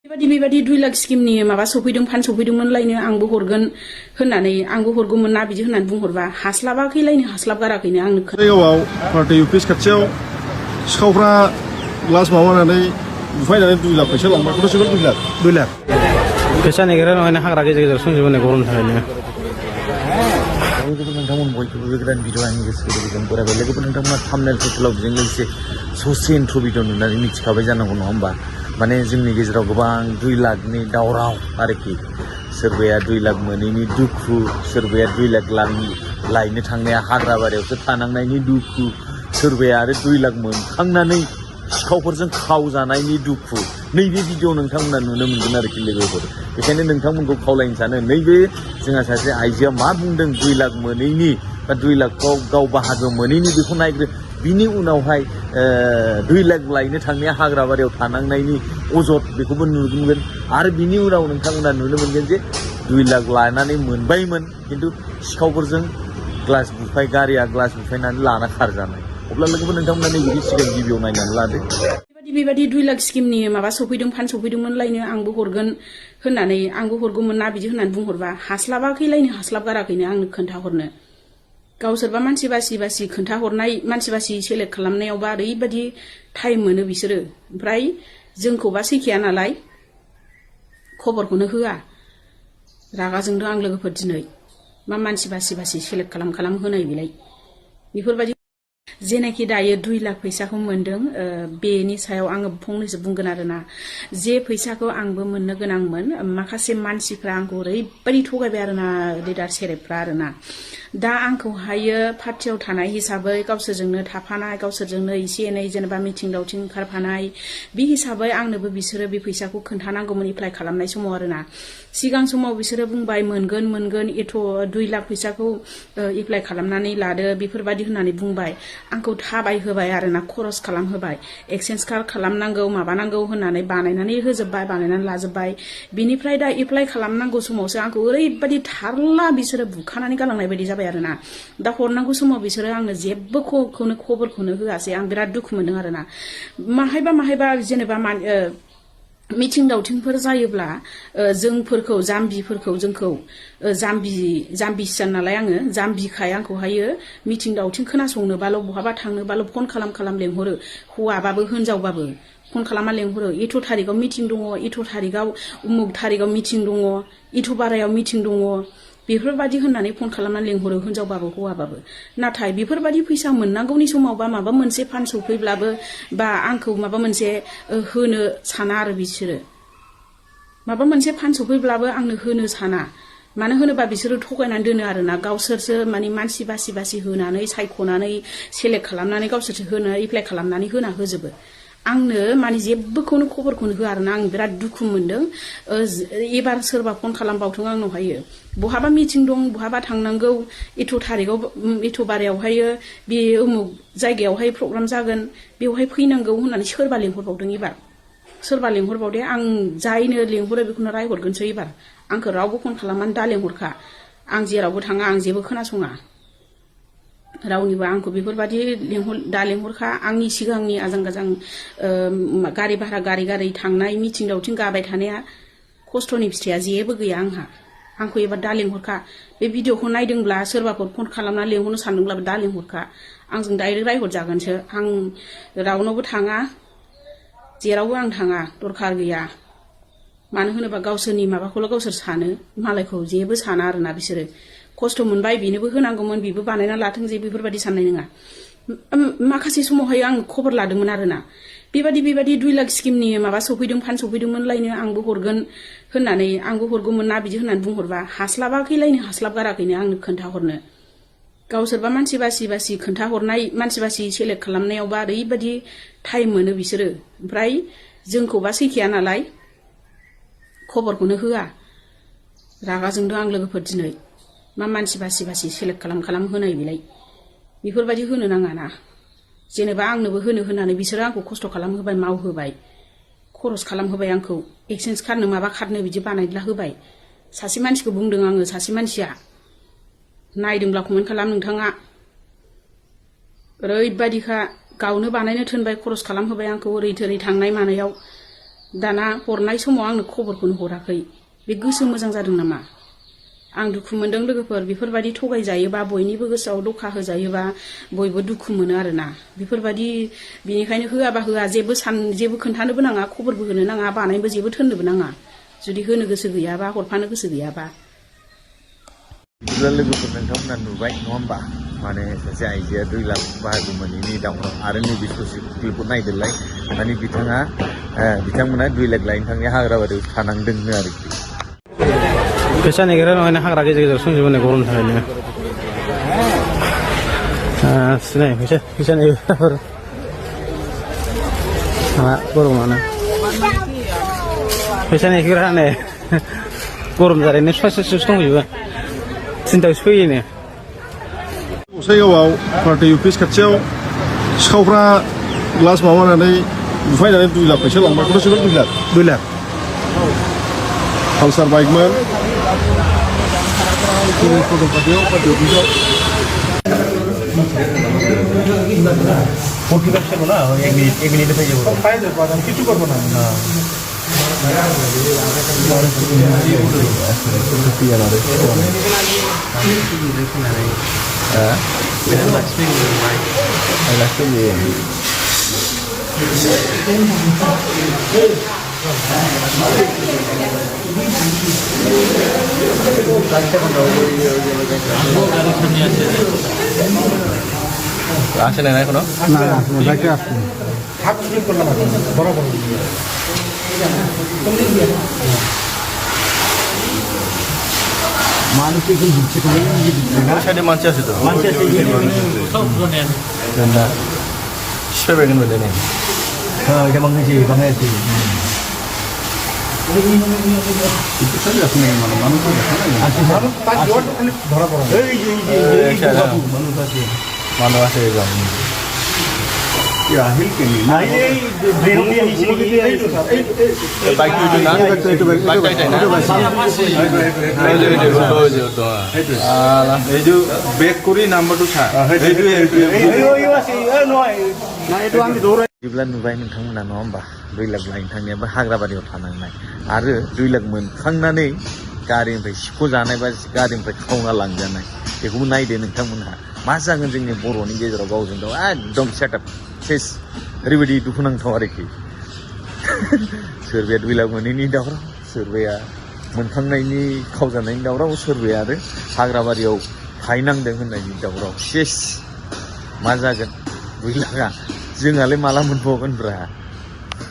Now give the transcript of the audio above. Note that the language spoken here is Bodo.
बेबायदि 2 लाख स्किमनि माबा सफैदों फान सफैदोंमोनलायनो आंबो हरगोन होननानै आंबो हरगौमोन ना बिदि होननानै बुंहरबा हास्लाबाखैलायनो हास्लाबगाराखैनो आंनो जायगायाव पार्टी अफिस खाथियाव सिखावफ्रा ग्लास माबानानै बुफायनानै 2 लाख फैसा लांबाय गथ'सेफोर 2 लाख फैसा नागिरना नङानो हाग्रा गेजेर गेजेर संजोबनाय गरमनि थाखायनो नोंथांमोन बयखौबो बे गोदान भिडिअ आंनि गोसो गोरबोजों बरायबाय लोगोफोर नोंथांमोना थाम्बनेल टाइटेलाव बेजों लोगोसे ससे इन्ट्र' भिडिअ नुनानै मिथिखाबाय जानांगौ नङा होमबा माने जोंनि गेजेराव गोबां 2 लाखनि दावराव आरोखि सोरबाया 2 लाख मोनैनि दुखु सोरबाया 2 लाख लायनो थांनाया हाग्रा बारियावसो थानांनायनि दुखु सोरबाया आरो 2 लाख मोनखांनानै सिखावफोरजों खावजानायनि दुखु नैबे भिडिअ नोंथांमोना नुनो मोनगोन आरोखि लोगोफोर बेखायनो नोंथांमोनखौ खावलायनो सानो नैबे जोंहा सासे आइजोआ मा बुंदों 2 लाख मोनैनि बा 2 लाखखौ गाव बाहागो मोनैनि बेखौ नायग्रो बिनि उनावहाय 2 लाख लायनो थांनाया हाग्रा बारियाव थानांनायनि अजद बेखौबो नुगोन आरो बिनि उनाव नोंथांमोना नुनो मोनगोन जे 2 लाख लानानै मोनबायमोन खिन्थु सिखावफोरजों गारिया ग्लास बुफायनानै लाना खारजानाय अब्ला लोगोफोर नोंथांमोना नैबे सिगां गिबियाव नायनानै लादो बेबायदि 2 लाख स्किमनि माबा सफैदों फान सफैदोंमोनलायनो आंबो हरगोन होननानै आंबो हरगौमोन ना बिदि होननानै बुंहरबा हास्लाबाखैलायनो हास्लाबगाराखैनो आंनो खोन्थाहरनो गावसोरबा मानसि बासि खोन्थाहरनाय मानसि बासि सेलेक्ट खालामनायावबा ओरैबायदि टाइम मोनो बिसोरो ओमफ्राय जोंखौबा सैखाया नालाय खबरखौनो होआ रागा जोंदों आं लोगोफोर दिनै मा मानसि बासि सेलेक्ट खालाम होनाय बेलाय बेफोरबायदि जेनाखि दायो 2 लाख फैसाखौ मोनदों बेनि सायाव आङो फंनैसो बुंगोन आरोना जे फैसाखौ आंबो मोननो गोनांमोन माखासे मानसिफ्रा आंखौ ओरैबायदि थगायबाय आरोना लिडार सेरेबफ्रा आरोना दा आंखौहायो पार्टियाव थानाय हिसाबै गावसोरजोंनो थाफानाय गावसोरजोंनो एसे एनै जेनेबा मिटिं दावथिं ओंखारफानाय बे हिसाबै आंनोबो बिसोरो बे फैसाखौ खोन्थानांगौमोन एप्लाइ खालामनाय समाव आरोना सिगां समाव बिसोरो बुंबाय मोनगोन एथ' 2 लाख फैसाखौ एप्लाइ खालामनानै लादो बेफोरबायदि होननानै बुंबाय आंखौ थाबाय होबाय आरोना खरस खालामहोबाय एक्सचेन्ज कार्ड खालामनांगौ माबानांगौ होननानै बानायनानै लाजोब्बाय बिनिफ्राय दा एप्लाइ खालामनांगौ समावसो आंखौ ओरैबायदि थारला बिसोरो बुखानानै गालांनाय बायदि जाबाय आरोना दा हरनांगौ समाव बिसोरो आंनो जेबो खबरखौनो होआसै आं बिराद दुखु मोनदों आरोना माहायबा जेनेबा मिटिं दावथिंफोर जायोब्ला जोंफोरखौ जाम्बिफोरखौ जोंखौ जाम्बिसो नालाय आङो जाम्बिखाय आंखौहायो मिटिं दावथिं खोनासंनोबाल' बहाबा थांनोबाल' फन खालाम लेंहरो हौवाबाबो हिनजावबाबो फन खालामना लेंहरो एथ' थारिखाव मिटिं दङ एथ' थारिखाव उमुक थारिखाव मिटिं दङ एथ' बारायाव मिटिं दङ बेफोरबायदि होननानै फन खालामनानै लेंहरो हिनजावबाबो हौवाबाबो नाथाय बेफोरबायदि फैसा मोननांगौनि समाव बा माबा मोनसे फान सफैब्लाबो बा आंखौ माबा मोनसे होनो साना आरो बिसोरो माबा मोनसे फान सफैब्लाबो आंनो होनो साना मानो होनोबा बिसोरो थगायनानै दोनो आरोना गावसोरसो माने मानसि बासि होनानै सायख'नानै सेलेक्ट खालामनानै गावसोरसो होनो एप्लाइ खालामनानै होजोबो आंनो माने जेबोखौनो खबरखौनो होआ आरोना आं बिराद दुखु मोनदों एबार सोरबा फन खालामबावथों आंनावहायो बहाबा मिटिं दं बहाबा थांनांगौ एथ' थारिखाव एथ' बारायावहायो बे उमुक जायगायावहाय प्रग्राम जागोन बेवहाय फैनांगौ होननानै सोरबा लेंहरबावदों एबार सोरबा लेंहरबावदे आं जायनो लेंहरो बेखौनो रायहरगोनसो एबार आंखौ रावबो फन खालामनानै दा लेंहरखा आं जेरावबो थाङा आं जेबो खोनासङा रावनिबो आंखौ बेफोरबायदि दा लेंहरखा आंनि सिगांनि आजां गाजां गारि भारा गारि थांनाय मिटिं दावथिं गाबाय थानाया खस्थ'नि फिथाइया जेबो गैया आंखौ एबार दा लेंहरखा बे भिडिअखौ नायदोंब्ला सोरबाफोर फन खालामनानै लेंहरनो सानदोंब्लाबो दा लेंहरखा आंजों डाइरेक्ट रायहरजागोनसो आं रावनावबो थाङा जेरावबो आं थाङा दरखार गैया मानो होनोबा गावसोरनि माबाखौल' गावसोर सानो मालायखौ जेबो साना आरोना बिसोरो खस्थ' मोनबाय बेनोबो होनांगौमोन बेबो बानायना लाथों जे बेफोरबायदि साननाय नङा माखासे समावहाय आं खबर लादोंमोन आरोना बेबायदि 2 लाख स्किमनि माबा सफैदों फान सफैदोंमोनलायनो आंबो हरगोन होननानै आंबो हरगौमोन ना बिदि होननानै बुंहरबा हास्लाबाखैलायनो हास्लाबगाराखैनो आंनो खोन्थाहरनो गावसोरबा मानसि बासि खोन्थाहरनाय मानसि बासि सेलेक्ट खालामनायावबा ओरैबायदि टाइम मोनो बिसोरो ओमफ्राय जोंखौबा सैखाया नालाय खबरखौनो होआ रागा जोंदों आं लोगोफोर दिनै मा मानसि बासि सेलेक्ट खालाम होनाय बेलाय बेफोरबायदि होनो नाङाना जेनेबा आंनोबो होननानै बिसोरो आंखौ खस्थ' खालामहोबाय मावहोबाय खरस खालामहोबाय आंखौ एक्सचेन्ज खारनो माबा खारनो बिदि बानायला होबाय सासे मानसिखौ बुंदों आङो सासे मानसिया नायदोंब्ला कमेन्ट खालाम नोंथाङा ओरैबायदिखा गावनो बानायनो थोनबाय खरस खालामहोबाय आंखौ ओरै थोरै थांनाय मानायाव दाना हरनाय समाव आंनो खबरखौनो हराखै बे गोसो मोजां जादों नामा आं दुखु मोनदों लोगोफोर बेफोरबायदि थगायजायोबा बयनिबो गोसोआव दखा होजायोबा बयबो दुखु मोनो आरोना बेफोरबायदि बिनिखायनो होआबा होआ जेबो खोन्थानोबो नाङा खबरबो होनो नाङा बानायबो जेबो थोननोबो नाङा जुदि होनो गोसो गैयाबा हरफानो गोसो गैयाबा बिदिब्ला लोगोफोर नोंथांमोना नुबाय नङा होमबा माने सासे आइजोआ 2 लाख बाहागो मोनैनि दावराव आरो नैबे ससे क्लिपखौ नायदोलाय माने बिथांमोना 2 लाख लायनो थांनाय हाग्राबारियाव थानांदोंनो आरोखि फैसा नागिरा नङानो हाग्रा गेजेर गेजेर संजोबनाय गरमनि थाखायनो सिनाय फैसा नागिरग्राफोर गरमानो फैसा नागिरग्रा नै गरम जानायनो ससे दंजोबो सिन्थायावसो फैयोनो गसाइगावआव पार्टि अफिस खाथियाव सिखावफ्रा ग्लास माबानानै बुफायनानै 2 लाख फैसा लांबाय गथ' सिगोल 2 लाख पालसार बाइकमोन पार्टियाव पार्टि अफिसाव एक मिनिट কিছু করবো না আসে না এখনো না মোবাইলটা আসছে হাত ঠিক করলাম বরাবর মানুষ কি দিচ্ছে তো সাইডে মানুষ আছে তো মানুষ আছে সব জনে না সেবে কেন বলে না হ্যাঁ এটা বাংলাদেশি মানুষ ধরা পড়া মানুষ আছে বেক করি নাম্বারটো बिदिब्ला नुबाय नोंथांमोना नङा होमबा 2 लाख लायनो थांनायाबो हाग्राबारियाव थानांनाय आरो 2 लाख मोनखांनानै गारिनिफ्राय सिख'जानाय बा गारिनिफ्राय खावना लांजानाय बेखौबो नायदो नोंथांमोनहा मा जागोन जोंनि बर'नि गेजेराव गावजों गाव एकदम सेटआप सेस ओरैबायदि दुखुनांथाव आरोखि सोरबाया 2 लाख मोनैनि दावराव सोरबाया मोनखांनायनि खावजानायनि दावराव सोरबाया आरो हाग्राबारियाव थाहैनांदों होननायनि दावराव सेस मा जागोन 2 लाखआ जोंहालाय माला मोनबावगोनब्रा